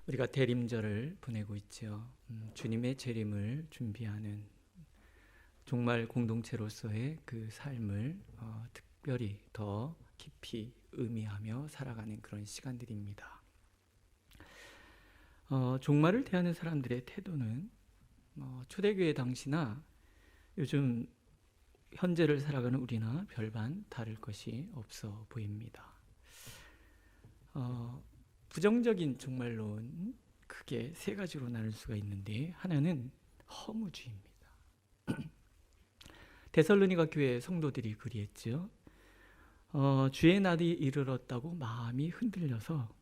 우리가 대림절을 보내고 있죠. 주님의 재림을 준비하는 종말 공동체로서의 그 삶을 특별히 더 깊이 의미하며 살아가는 그런 시간들입니다. 종말을 대하는 사람들의 태도는 초대교회 당시나 요즘 현재를 살아가는 우리나 별반 다를 것이 없어 보입니다. 부정적인 종말론 크게 세 가지로 나눌 수가 있는데, 하나는 허무주의입니다. 데살로니가 교회 성도들이 그리했죠. 주의 날이 이르렀다고 마음이 흔들려서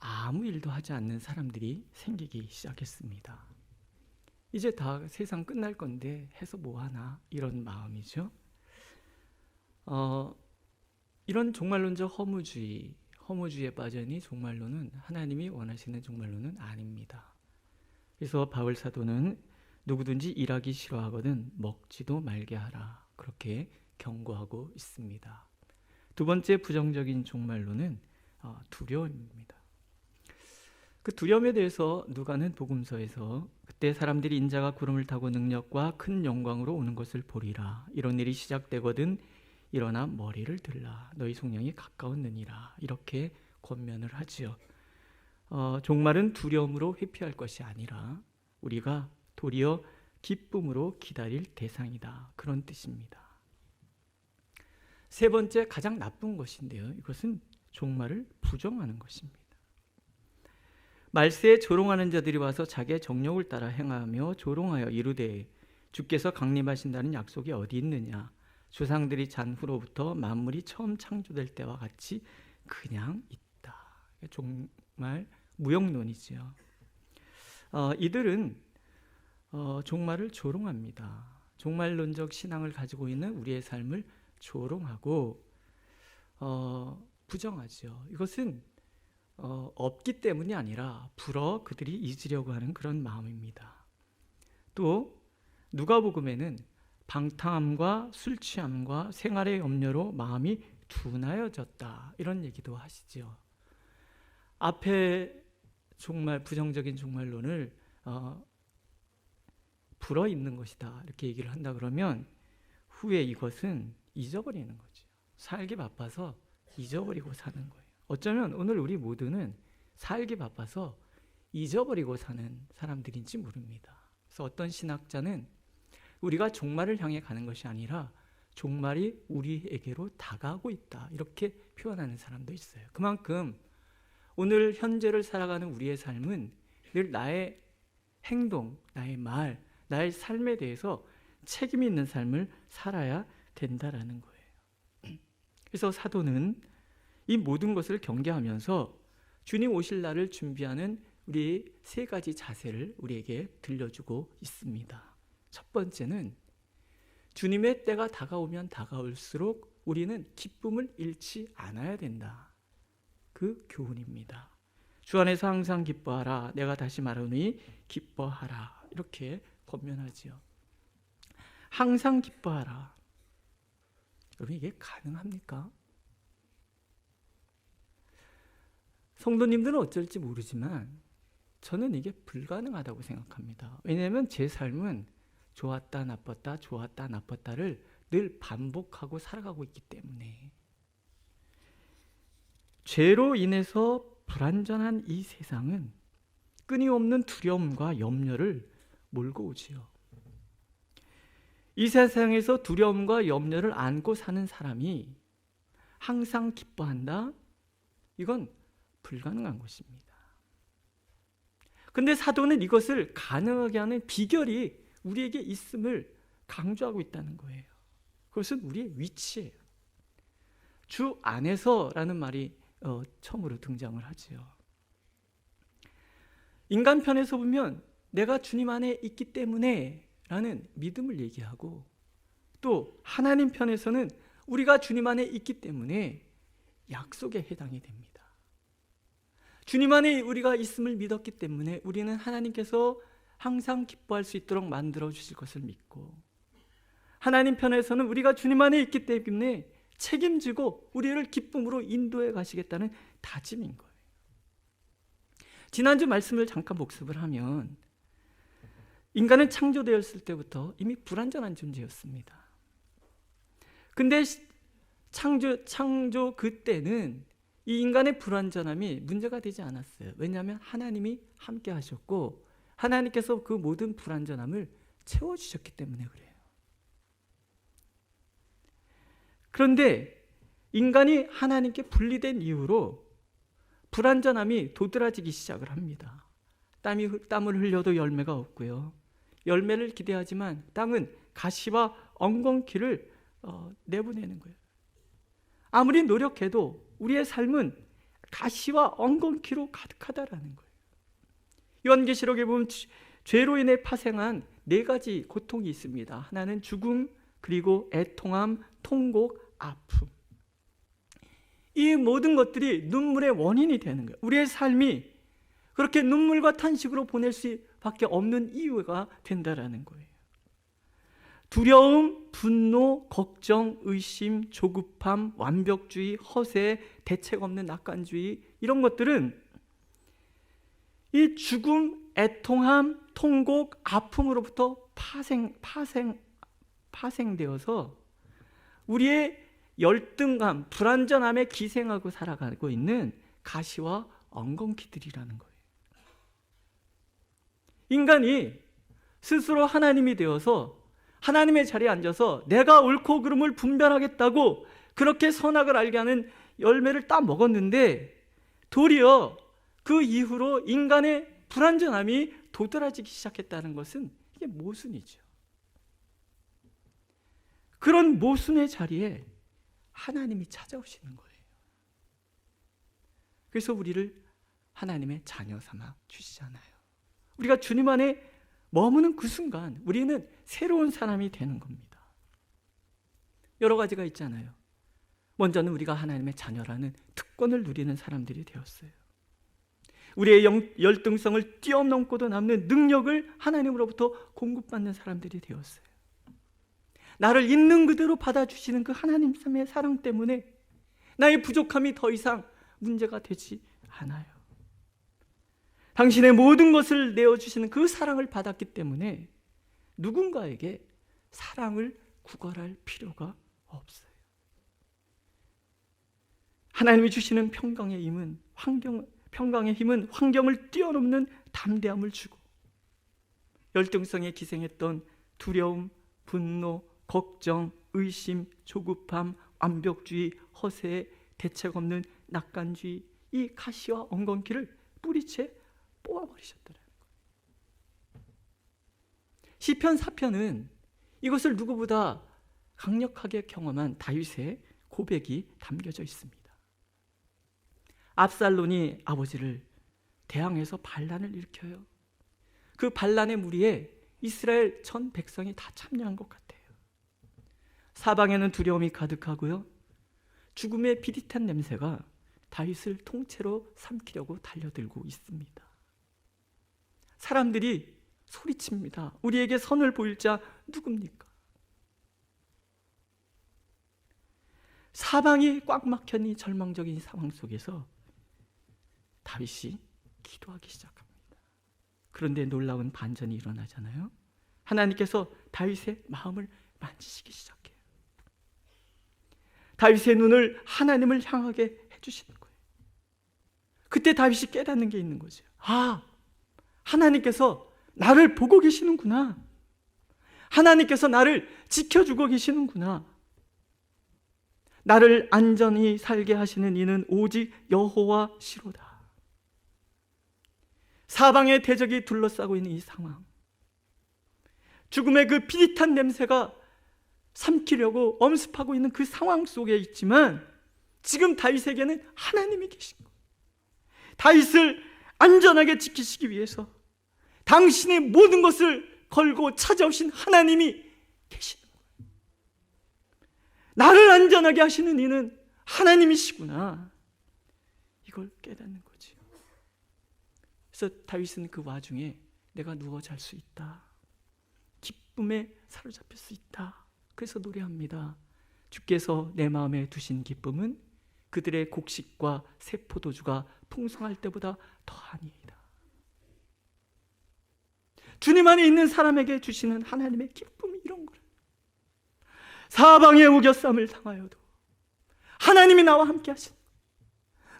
아무 일도 하지 않는 사람들이 생기기 시작했습니다. 이제 다 세상 끝날 건데 해서 뭐하나, 이런 마음이죠. 이런 종말론적 허무주의에 빠져니 종말론은 하나님이 원하시는 종말론은 아닙니다. 그래서 바울 사도는 누구든지 일하기 싫어하거든 먹지도 말게 하라, 그렇게 경고하고 있습니다. 두 번째 부정적인 종말론은 두려움입니다. 그 두려움에 대해서 누가는 복음서에서 그때 사람들이 인자가 구름을 타고 능력과 큰 영광으로 오는 것을 보리라, 이런 일이 시작되거든 일어나 머리를 들라, 너희 속량이 가까웠느니라, 이렇게 권면을 하지요. 종말은 두려움으로 회피할 것이 아니라 우리가 도리어 기쁨으로 기다릴 대상이다, 그런 뜻입니다. 세 번째, 가장 나쁜 것인데요, 이것은 종말을 부정하는 것입니다. 말세에 조롱하는 자들이 와서 자기의 정욕을 따라 행하며 조롱하여 이르되 주께서 강림하신다는 약속이 어디 있느냐, 조상들이 잔 후로부터 만물이 처음 창조될 때와 같이 그냥 있다. 정말 무용론이지요. 이들은 종말을 조롱합니다. 종말론적 신앙을 가지고 있는 우리의 삶을 조롱하고 부정하죠. 이것은 없기 때문이 아니라 불어 그들이 잊으려고 하는 그런 마음입니다. 또 누가복음에는 방탕함과 술 취함과 생활의 염려로 마음이 둔하여졌다, 이런 얘기도 하시죠. 앞에 정말 부정적인 종말론을 불어 있는 것이다, 이렇게 얘기를 한다 그러면 후에 이것은 잊어버리는 거죠. 살기 바빠서 잊어버리고 사는 거예요. 어쩌면 오늘 우리 모두는 살기 바빠서 잊어버리고 사는 사람들인지 모릅니다. 그래서 어떤 신학자는 우리가 종말을 향해 가는 것이 아니라 종말이 우리에게로 다가오고 있다, 이렇게 표현하는 사람도 있어요. 그만큼 오늘 현재를 살아가는 우리의 삶은 늘 나의 행동, 나의 말, 나의 삶에 대해서 책임 있는 삶을 살아야 된다라는 거예요. 그래서 사도는 이 모든 것을 경계하면서 주님 오실 날을 준비하는 우리의 세 가지 자세를 우리에게 들려주고 있습니다. 첫 번째는 주님의 때가 다가오면 다가올수록 우리는 기쁨을 잃지 않아야 된다, 그 교훈입니다. 주 안에서 항상 기뻐하라, 내가 다시 말하노니 기뻐하라, 이렇게 권면하지요. 항상 기뻐하라. 여러분, 이게 가능합니까? 성도님들은 어쩔지 모르지만 저는 이게 불가능하다고 생각합니다. 왜냐하면 제 삶은 좋았다 나빴다 좋았다 나빴다를 늘 반복하고 살아가고 있기 때문에. 죄로 인해서 불완전한 이 세상은 끊임없는 두려움과 염려를 몰고 오지요. 이 세상에서 두려움과 염려를 안고 사는 사람이 항상 기뻐한다? 이건 불가능한 것입니다. 근데 사도는 이것을 가능하게 하는 비결이 우리에게 있음을 강조하고 있다는 거예요. 그것은 우리의 위치예요. 주 안에서라는 말이 처음으로 등장을 하지요. 인간 편에서 보면 내가 주님 안에 있기 때문에 라는 믿음을 얘기하고, 또 하나님 편에서는 우리가 주님 안에 있기 때문에 약속에 해당이 됩니다. 주님 안에 우리가 있음을 믿었기 때문에 우리는 하나님께서 항상 기뻐할 수 있도록 만들어 주실 것을 믿고, 하나님 편에서는 우리가 주님 안에 있기 때문에 책임지고 우리를 기쁨으로 인도해 가시겠다는 다짐인 거예요. 지난주 말씀을 잠깐 복습을 하면 인간은 창조되었을 때부터 이미 불완전한 존재였습니다. 근데 창조 그때는 이 인간의 불완전함이 문제가 되지 않았어요. 왜냐하면 하나님이 함께 하셨고 하나님께서 그 모든 불완전함을 채워주셨기 때문에 그래요. 그런데 인간이 하나님께 분리된 이후로 불완전함이 도드라지기 시작을 합니다. 땀을 흘려도 열매가 없고요. 열매를 기대하지만 땅은 가시와 엉겅퀴를 내보내는 거예요. 아무리 노력해도 우리의 삶은 가시와 엉겅퀴로 가득하다라는 거예요. 요한계시록에 보면 죄로 인해 파생한 4가지 고통이 있습니다. 하나는 죽음, 그리고 애통함, 통곡, 아픔. 이 모든 것들이 눈물의 원인이 되는 거예요. 우리의 삶이 그렇게 눈물과 탄식으로 보낼 수밖에 없는 이유가 된다라는 거예요. 두려움, 분노, 걱정, 의심, 조급함, 완벽주의, 허세, 대책 없는 낙관주의, 이런 것들은 이 죽음, 애통함, 통곡, 아픔으로부터 파생되어서 우리의 열등감, 불완전함에 기생하고 살아가고 있는 가시와 엉겅퀴들이라는 거예요. 인간이 스스로 하나님이 되어서 하나님의 자리에 앉아서 내가 옳고 그름을 분별하겠다고 그렇게 선악을 알게 하는 열매를 따 먹었는데, 도리어 그 이후로 인간의 불완전함이 도드라지기 시작했다는 것은 이게 모순이죠. 그런 모순의 자리에 하나님이 찾아오시는 거예요. 그래서 우리를 하나님의 자녀 삼아 주시잖아요. 우리가 주님 안에 머무는 그 순간 우리는 새로운 사람이 되는 겁니다. 여러 가지가 있잖아요. 먼저는 우리가 하나님의 자녀라는 특권을 누리는 사람들이 되었어요. 우리의 열등성을 뛰어넘고도 남는 능력을 하나님으로부터 공급받는 사람들이 되었어요. 나를 있는 그대로 받아주시는 그 하나님의 사랑 때문에 나의 부족함이 더 이상 문제가 되지 않아요. 당신의 모든 것을 내어주시는 그 사랑을 받았기 때문에 누군가에게 사랑을 구걸할 필요가 없어요. 하나님이 주시는 평강의 힘은 환경을 뛰어넘는 담대함을 주고, 열등성에 기생했던 두려움, 분노, 걱정, 의심, 조급함, 완벽주의, 허세, 대책 없는 낙관주의, 이 가시와 엉겅퀴를 뿌리채 뽑아버리셨더라는 거예요. 시편 4편은 이것을 누구보다 강력하게 경험한 다윗의 고백이 담겨져 있습니다. 압살론이 아버지를 대항해서 반란을 일으켜요. 그 반란의 무리에 이스라엘 전 백성이 다 참여한 것 같아요. 사방에는 두려움이 가득하고요, 죽음의 비릿한 냄새가 다윗을 통째로 삼키려고 달려들고 있습니다. 사람들이 소리칩니다. 우리에게 선을 보일 자 누굽니까? 사방이 꽉 막힌 이 절망적인 상황 속에서 다윗이 기도하기 시작합니다. 그런데 놀라운 반전이 일어나잖아요. 하나님께서 다윗의 마음을 만지시기 시작해요. 다윗의 눈을 하나님을 향하게 해주시는 거예요. 그때 다윗이 깨닫는 게 있는 거죠. 아, 하나님께서 나를 보고 계시는구나. 하나님께서 나를 지켜주고 계시는구나. 나를 안전히 살게 하시는 이는 오직 여호와시로다. 사방의 대적이 둘러싸고 있는 이 상황, 죽음의 그 비릿한 냄새가 삼키려고 엄습하고 있는 그 상황 속에 있지만, 지금 다윗에게는 하나님이 계신 거예요. 다윗을 안전하게 지키시기 위해서 당신의 모든 것을 걸고 찾아오신 하나님이 계시는 거예요. 나를 안전하게 하시는 이는 하나님이시구나. 이걸 깨닫는 거죠. 그래서 다윗은 그 와중에 내가 누워 잘 수 있다, 기쁨에 사로잡힐 수 있다, 그래서 노래합니다. 주께서 내 마음에 두신 기쁨은 그들의 곡식과 새 포도주가 풍성할 때보다 더하니이다. 주님 안에 있는 사람에게 주시는 하나님의 기쁨이 이런 거예요. 사방에 우겨쌈을 당하여도 하나님이 나와 함께 하시는 거예요.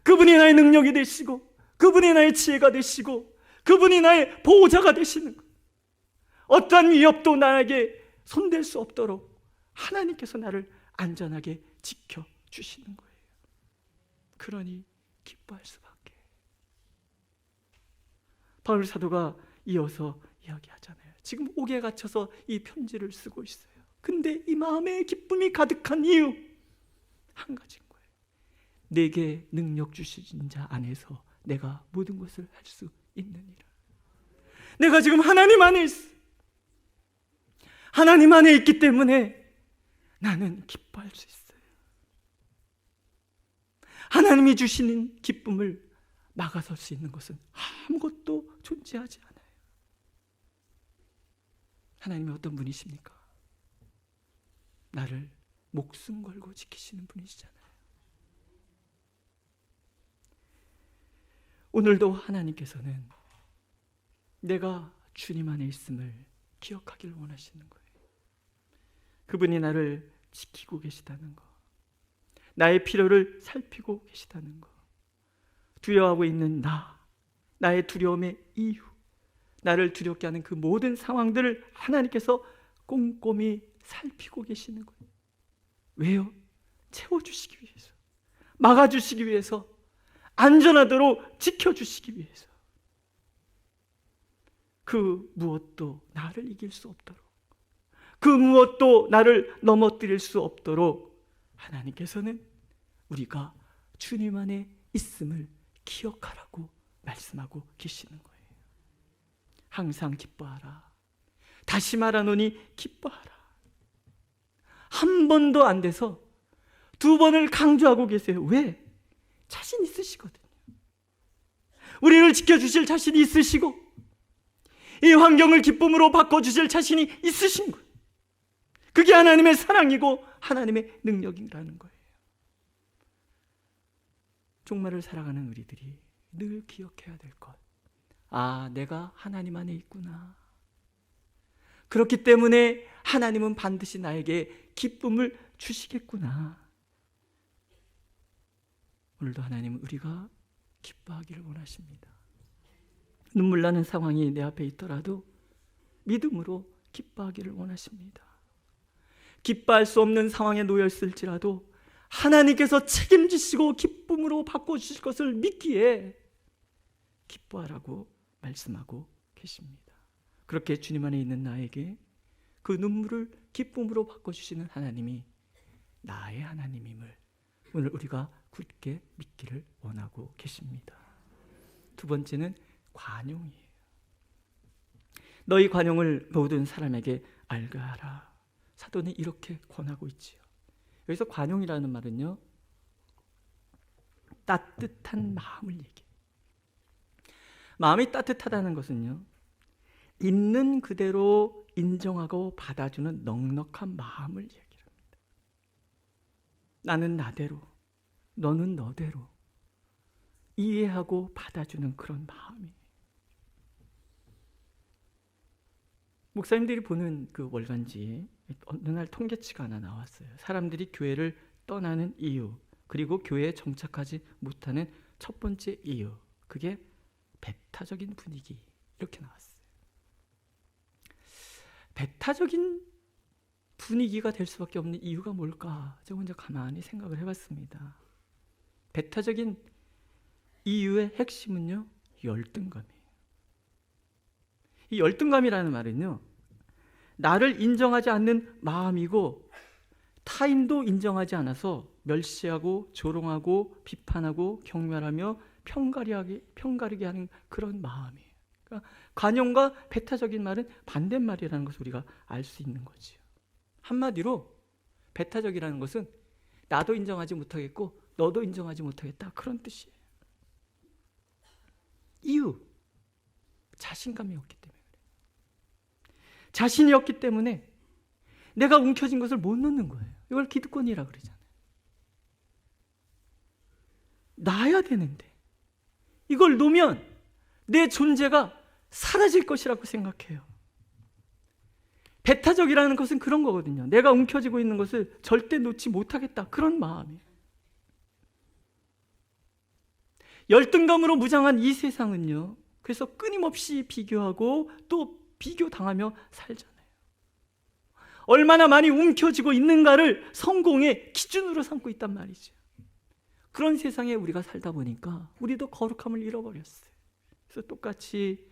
그분이 나의 능력이 되시고, 그분이 나의 지혜가 되시고, 그분이 나의 보호자가 되시는 거예요. 어떠한 위협도 나에게 손댈 수 없도록 하나님께서 나를 안전하게 지켜주시는 거예요. 그러니 기뻐할 수밖에. 바울 사도가 이어서 이야기하잖아요. 지금 옥에 갇혀서 이 편지를 쓰고 있어요. 근데 이 마음에 기쁨이 가득한 이유 한 가지인 거예요. 내게 능력 주신 자 안에서 내가 모든 것을 할 수 있느니라. 내가 지금 하나님 안에 있어. 하나님 안에 있기 때문에 나는 기뻐할 수 있어요. 하나님이 주시는 기쁨을 막아설 수 있는 것은 아무것도 존재하지 않아요. 하나님이 어떤 분이십니까? 나를 목숨 걸고 지키시는 분이시잖아요. 오늘도 하나님께서는 내가 주님 안에 있음을 기억하기를 원하시는 거예요. 그분이 나를 지키고 계시다는 거, 나의 필요를 살피고 계시다는 거, 두려워하고 있는 나의 두려움의 이유, 나를 두렵게 하는 그 모든 상황들을 하나님께서 꼼꼼히 살피고 계시는 거예요. 왜요? 채워주시기 위해서, 막아주시기 위해서, 안전하도록 지켜주시기 위해서. 그 무엇도 나를 이길 수 없도록, 그 무엇도 나를 넘어뜨릴 수 없도록 하나님께서는 우리가 주님 안에 있음을 기억하라고 말씀하고 계시는 거예요. 항상 기뻐하라. 다시 말하노니 기뻐하라. 한 번도 안 돼서 두 번을 강조하고 계세요. 왜? 자신 있으시거든요. 우리를 지켜주실 자신이 있으시고, 이 환경을 기쁨으로 바꿔주실 자신이 있으신 거예요. 그게 하나님의 사랑이고 하나님의 능력이라는 거예요. 종말을 살아가는 우리들이 늘 기억해야 될 것. 내가 하나님 안에 있구나. 그렇기 때문에 하나님은 반드시 나에게 기쁨을 주시겠구나. 오늘도 하나님은 우리가 기뻐하기를 원하십니다. 눈물 나는 상황이 내 앞에 있더라도 믿음으로 기뻐하기를 원하십니다. 기뻐할 수 없는 상황에 놓여 있을지라도 하나님께서 책임지시고 기쁨으로 바꿔주실 것을 믿기에 기뻐하라고 말씀하고 계십니다. 그렇게 주님 안에 있는 나에게 그 눈물을 기쁨으로 바꿔주시는 하나님이 나의 하나님임을 오늘 우리가 굳게 믿기를 원하고 계십니다. 두 번째는 관용이에요. 너희 관용을 모든 사람에게 알게 하라. 사도는 이렇게 권하고 있지요. 여기서 관용이라는 말은요, 따뜻한 마음을 얘기해요. 마음이 따뜻하다는 것은요, 있는 그대로 인정하고 받아주는 넉넉한 마음을 얘기합니다. 나는 나대로, 너는 너대로 이해하고 받아주는 그런 마음이에요. 목사님들이 보는 그 월간지에 어느 날 통계치가 하나 나왔어요. 사람들이 교회를 떠나는 이유, 그리고 교회에 정착하지 못하는 첫 번째 이유, 그게 배타적인 분위기, 이렇게 나왔어요. 배타적인 분위기가 될 수밖에 없는 이유가 뭘까? 제가 먼저 가만히 생각을 해봤습니다. 배타적인 이유의 핵심은요, 열등감이에요. 이 열등감이라는 말은요, 나를 인정하지 않는 마음이고 타인도 인정하지 않아서 멸시하고 조롱하고 비판하고 경멸하며 편가르게 하는 그런 마음이에요. 그러니까 관용과 배타적인 말은 반대말이라는 것을 우리가 알 수 있는 거지요. 한마디로 배타적이라는 것은 나도 인정하지 못하겠고 너도 인정하지 못하겠다, 그런 뜻이에요. 이유, 자신감이 없기 때문에 그래요. 자신이 없기 때문에 내가 움켜진 것을 못 놓는 거예요. 이걸 기득권이라 그러잖아요. 나야 되는데 이걸 놓으면 내 존재가 사라질 것이라고 생각해요. 배타적이라는 것은 그런 거거든요. 내가 움켜쥐고 있는 것을 절대 놓지 못하겠다, 그런 마음이에요. 열등감으로 무장한 이 세상은요, 그래서 끊임없이 비교하고 또 비교당하며 살잖아요. 얼마나 많이 움켜쥐고 있는가를 성공의 기준으로 삼고 있단 말이죠. 그런 세상에 우리가 살다 보니까 우리도 거룩함을 잃어버렸어요. 그래서 똑같이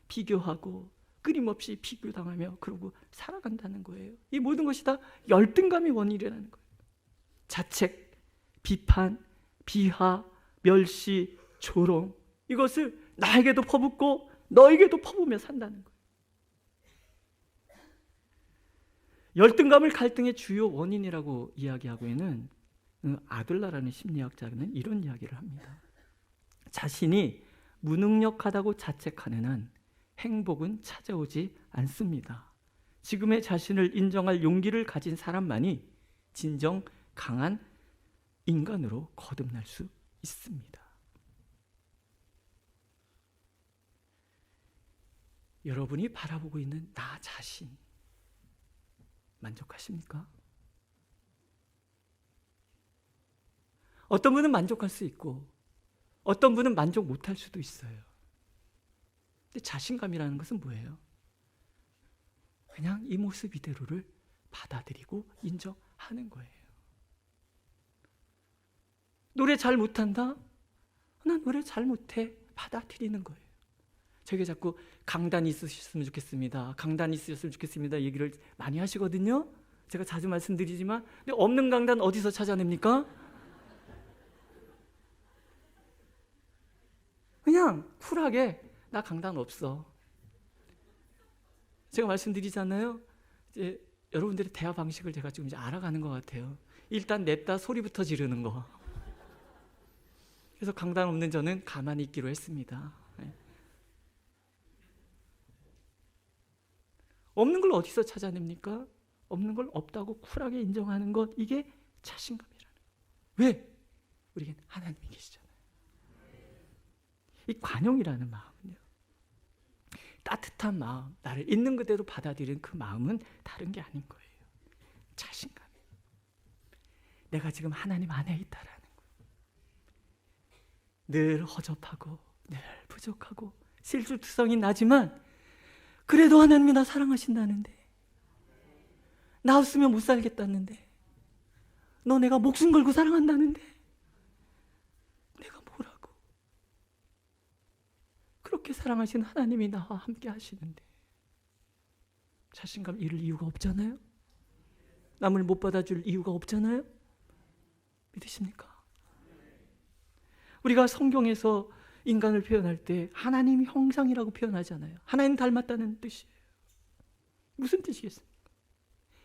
비교하고 끊임없이 비교당하며 그러고 살아간다는 거예요. 이 모든 것이 다 열등감의 원인이라는 거예요. 자책, 비판, 비하, 멸시, 조롱, 이것을 나에게도 퍼붓고 너에게도 퍼부으며 산다는 거예요. 열등감을 갈등의 주요 원인이라고 이야기하고 있는 아들러라는 심리학자는 이런 이야기를 합니다. 자신이 무능력하다고 자책하는 한 행복은 찾아오지 않습니다. 지금의 자신을 인정할 용기를 가진 사람만이 진정 강한 인간으로 거듭날 수 있습니다. 여러분이 바라보고 있는 나 자신 만족하십니까? 어떤 분은 만족할 수 있고 어떤 분은 만족 못할 수도 있어요. 근데 자신감이라는 것은 뭐예요? 그냥 이 모습 이대로를 받아들이고 인정하는 거예요. 노래 잘 못한다? 난 노래 잘 못해. 받아들이는 거예요. 저에게 자꾸 강단이 있으셨으면 좋겠습니다. 강단이 있으셨으면 좋겠습니다. 얘기를 많이 하시거든요. 제가 자주 말씀드리지만, 근데 없는 강단 어디서 찾아냅니까? 그냥 쿨하게 나 강단 없어. 제가 말씀드리잖아요. 이제 여러분들의 대화 방식을 제가 지금 이제 알아가는 것 같아요. 일단 냅다 소리부터 지르는 거. 그래서 강단 없는 저는 가만히 있기로 했습니다. 없는 걸 어디서 찾아냅니까? 없는 걸 없다고 쿨하게 인정하는 것, 이게 자신감이라는 거예요. 왜? 우리에겐 하나님이 계시잖아요. 이 관용이라는 마음은요, 따뜻한 마음, 나를 있는 그대로 받아들이는 그 마음은 다른 게 아닌 거예요. 자신감. 내가 지금 하나님 안에 있다라는 거예요. 늘 허접하고 늘 부족하고 실수투성이 나지만 그래도 하나님이 나 사랑하신다는데, 나 없으면 못 살겠다는데, 너 내가 목숨 걸고 사랑한다는데 내가 뭐라고. 그렇게 사랑하신 하나님이 나와 함께 하시는데 자신감 잃을 이유가 없잖아요. 남을 못 받아줄 이유가 없잖아요. 믿으십니까? 우리가 성경에서 인간을 표현할 때 하나님 형상이라고 표현하잖아요. 하나님 닮았다는 뜻이에요. 무슨 뜻이겠습니까?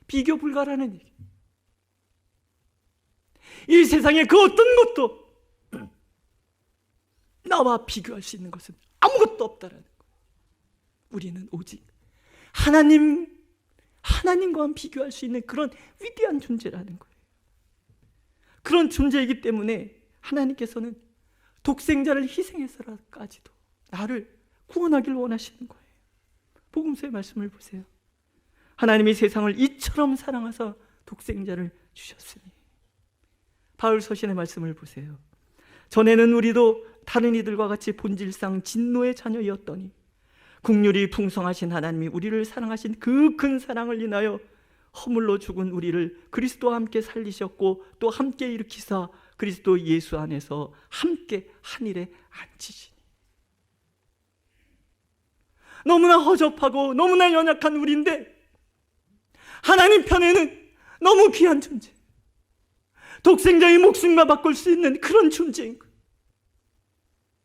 비교 불가라는 얘기. 이 세상에 그 어떤 것도 나와 비교할 수 있는 것은 아무것도 없다라는 거예요. 우리는 오직 하나님과 비교할 수 있는 그런 위대한 존재라는 거예요. 그런 존재이기 때문에 하나님께서는 독생자를 희생해서까지도 나를 구원하길 원하시는 거예요. 복음서의 말씀을 보세요. 하나님이 세상을 이처럼 사랑하사 독생자를 주셨으니. 바울 서신의 말씀을 보세요. 전에는 우리도 다른 이들과 같이 본질상 진노의 자녀였더니 긍휼이 풍성하신 하나님이 우리를 사랑하신 그 큰 사랑을 인하여 허물로 죽은 우리를 그리스도와 함께 살리셨고 또 함께 일으키사 그리스도 예수 안에서 함께 하늘에 앉히시니. 너무나 허접하고 너무나 연약한 우리인데 하나님 편에는 너무 귀한 존재, 독생자의 목숨과 바꿀 수 있는 그런 존재인 거예요.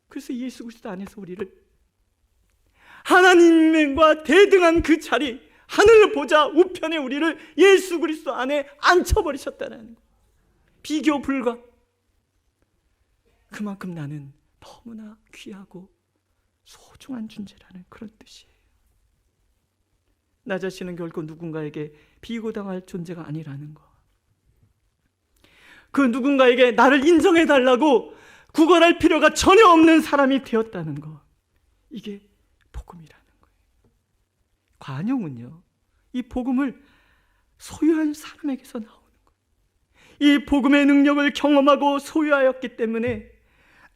그래서 예수 그리스도 안에서 우리를 하나님과 대등한 그 자리, 하늘 보좌 우편에 우리를 예수 그리스도 안에 앉혀버리셨다는 거예요. 비교 불가. 그만큼 나는 너무나 귀하고 소중한 존재라는 그런 뜻이에요. 나 자신은 결코 누군가에게 비교당할 존재가 아니라는 거. 그 누군가에게 나를 인정해달라고 구걸할 필요가 전혀 없는 사람이 되었다는 거. 이게 복음이라는 거예요. 관용은요, 이 복음을 소유한 사람에게서 나오는 거예요. 이 복음의 능력을 경험하고 소유하였기 때문에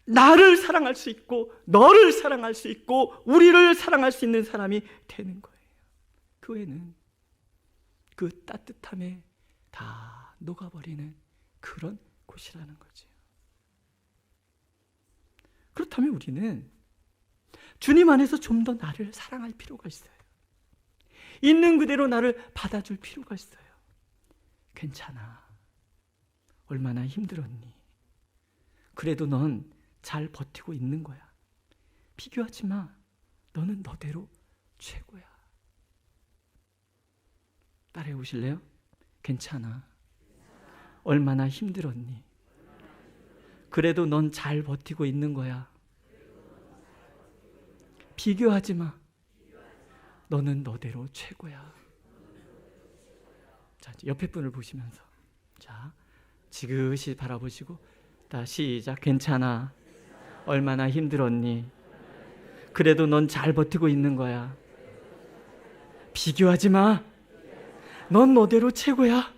나를 사랑할 수 있고 너를 사랑할 수 있고 우리를 사랑할 수 있는 사람이 되는 거예요. 그 외에는 그 따뜻함에 다 녹아버리는 그런 곳이라는 거죠. 그렇다면 우리는 주님 안에서 좀 더 나를 사랑할 필요가 있어요. 있는 그대로 나를 받아줄 필요가 있어요. 괜찮아. 얼마나 힘들었니? 그래도 넌 잘 버티고 있는 거야. 비교하지 마. 너는 너대로 최고야. 따라해 보실래요? 괜찮아. 얼마나 힘들었니? 그래도 넌 잘 버티고 있는 거야. 비교하지 마. 너는 너대로 최고야. 자, 옆에 분을 보시면서, 자, 지그시 바라보시고, 시작. 괜찮아. 얼마나 힘들었니? 그래도 넌 잘 버티고 있는 거야. 비교하지 마. 넌 너대로 최고야.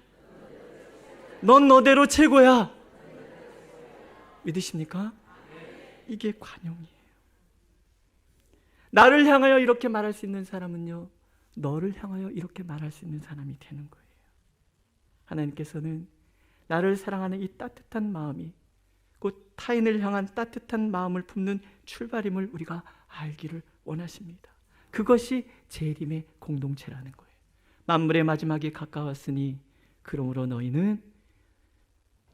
넌 너대로 최고야. 믿으십니까? 이게 관용이에요. 나를 향하여 이렇게 말할 수 있는 사람은요, 너를 향하여 이렇게 말할 수 있는 사람이 되는 거예요. 하나님께서는 나를 사랑하는 이 따뜻한 마음이 곧 타인을 향한 따뜻한 마음을 품는 출발임을 우리가 알기를 원하십니다. 그것이 재림의 공동체라는 거예요. 만물의 마지막이 가까웠으니 그러므로 너희는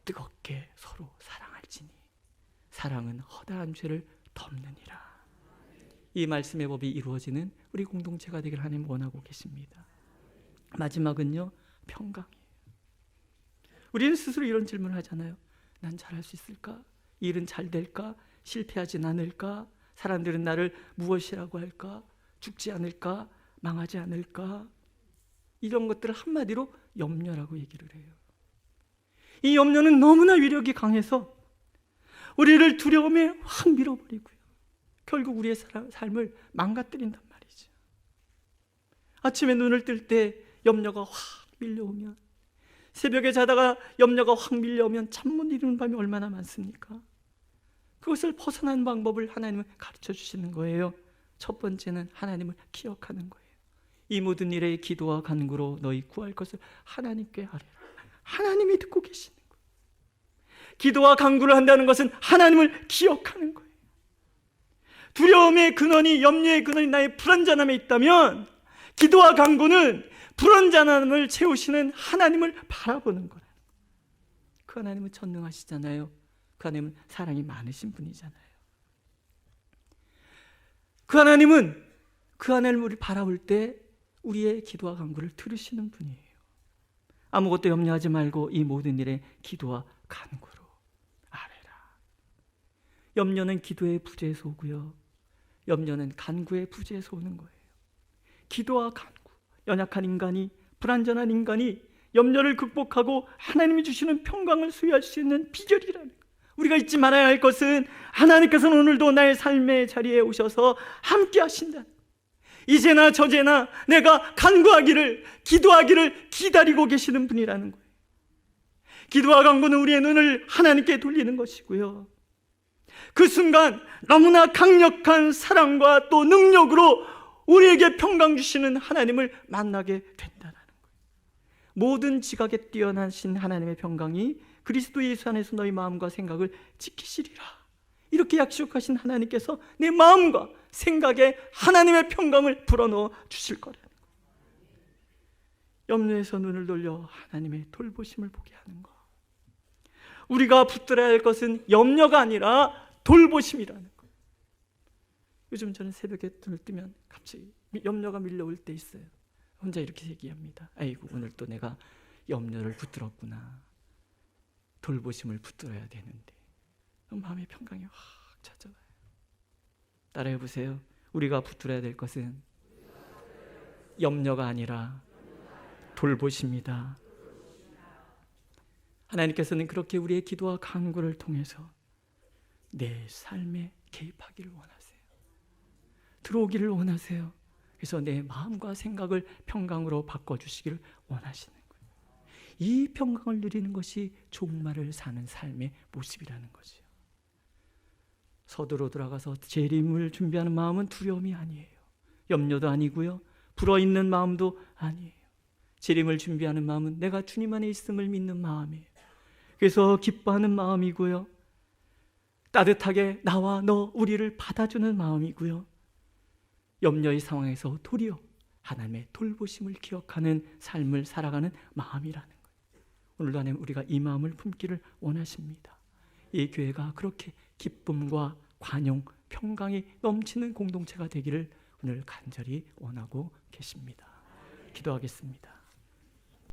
뜨겁게 서로 사랑할지니 사랑은 허다한 죄를 덮느니라. 이 말씀의 법이 이루어지는 우리 공동체가 되길 하나님 원하고 계십니다. 마지막은요, 평강이에요. 우리는 스스로 이런 질문을 하잖아요. 난 잘할 수 있을까? 일은 잘 될까? 실패하진 않을까? 사람들은 나를 무엇이라고 할까? 죽지 않을까? 망하지 않을까? 이런 것들을 한마디로 염려라고 얘기를 해요. 이 염려는 너무나 위력이 강해서 우리를 두려움에 확 밀어버리고요, 결국 우리의 삶을 망가뜨린단 말이죠. 아침에 눈을 뜰 때 염려가 확 밀려오면, 새벽에 자다가 염려가 확 밀려오면 잠 못 이루는 밤이 얼마나 많습니까? 그것을 벗어나는 방법을 하나님은 가르쳐 주시는 거예요. 첫 번째는 하나님을 기억하는 거예요. 이 모든 일에 기도와 간구로 너희 구할 것을 하나님께 아뢰라. 하나님이 듣고 계시는 거예요. 기도와 간구를 한다는 것은 하나님을 기억하는 거예요. 두려움의 근원이, 염려의 근원이 나의 불안전함에 있다면 기도와 간구는 불안전함을 채우시는 하나님을 바라보는 거예요. 그 하나님은 전능하시잖아요. 그 하나님은 사랑이 많으신 분이잖아요. 그 하나님은 그 하나님을 바라볼 때 우리의 기도와 간구를 들으시는 분이에요. 아무것도 염려하지 말고 이 모든 일에 기도와 간구로 아뢰라. 염려는 기도의 부재에서 오고요, 염려는 간구의 부재에서 오는 거예요. 기도와 간구, 연약한 인간이, 불완전한 인간이 염려를 극복하고 하나님이 주시는 평강을 소유할 수 있는 비결이라는 거예요. 우리가 잊지 말아야 할 것은 하나님께서는 오늘도 나의 삶의 자리에 오셔서 함께 하신다. 이제나 저제나 내가 간구하기를, 기도하기를 기다리고 계시는 분이라는 거예요. 기도와 간구는 우리의 눈을 하나님께 돌리는 것이고요, 그 순간 너무나 강력한 사랑과 또 능력으로 우리에게 평강 주시는 하나님을 만나게 된다는 거예요. 모든 지각에 뛰어나신 하나님의 평강이 그리스도 예수 안에서 너희 마음과 생각을 지키시리라. 이렇게 약속하신 하나님께서 내 마음과 생각에 하나님의 평강을 불어넣어 주실 거라는 거예요. 염려에서 눈을 돌려 하나님의 돌보심을 보게 하는 거. 우리가 붙들어야 할 것은 염려가 아니라 돌보심이라는 거예요. 요즘 저는 새벽에 눈을 뜨면 갑자기 염려가 밀려올 때 있어요. 혼자 이렇게 얘기합니다. 아이고, 오늘 또 내가 염려를 붙들었구나. 돌보심을 붙들어야 되는데. 마음의 평강이 확 찾아와요. 따라해 보세요. 우리가 붙들어야 될 것은 염려가 아니라 돌보심이다. 하나님께서는 그렇게 우리의 기도와 간구를 통해서 내 삶에 개입하기를 원하세요. 들어오기를 원하세요. 그래서 내 마음과 생각을 평강으로 바꿔주시기를 원하시는 거예요. 이 평강을 누리는 것이 종말을 사는 삶의 모습이라는 거죠. 서두로 들어가서 재림을 준비하는 마음은 두려움이 아니에요. 염려도 아니고요. 불어있는 마음도 아니에요. 재림을 준비하는 마음은 내가 주님 안에 있음을 믿는 마음이에요. 그래서 기뻐하는 마음이고요. 따뜻하게 나와 너 우리를 받아주는 마음이고요. 염려의 상황에서 도리어 하나님의 돌보심을 기억하는 삶을 살아가는 마음이라는 거예요. 오늘도 하나님 우리가 이 마음을 품기를 원하십니다. 이 교회가 그렇게 기쁨과 관용, 평강이 넘치는 공동체가 되기를 오늘 간절히 원하고 계십니다. 기도하겠습니다.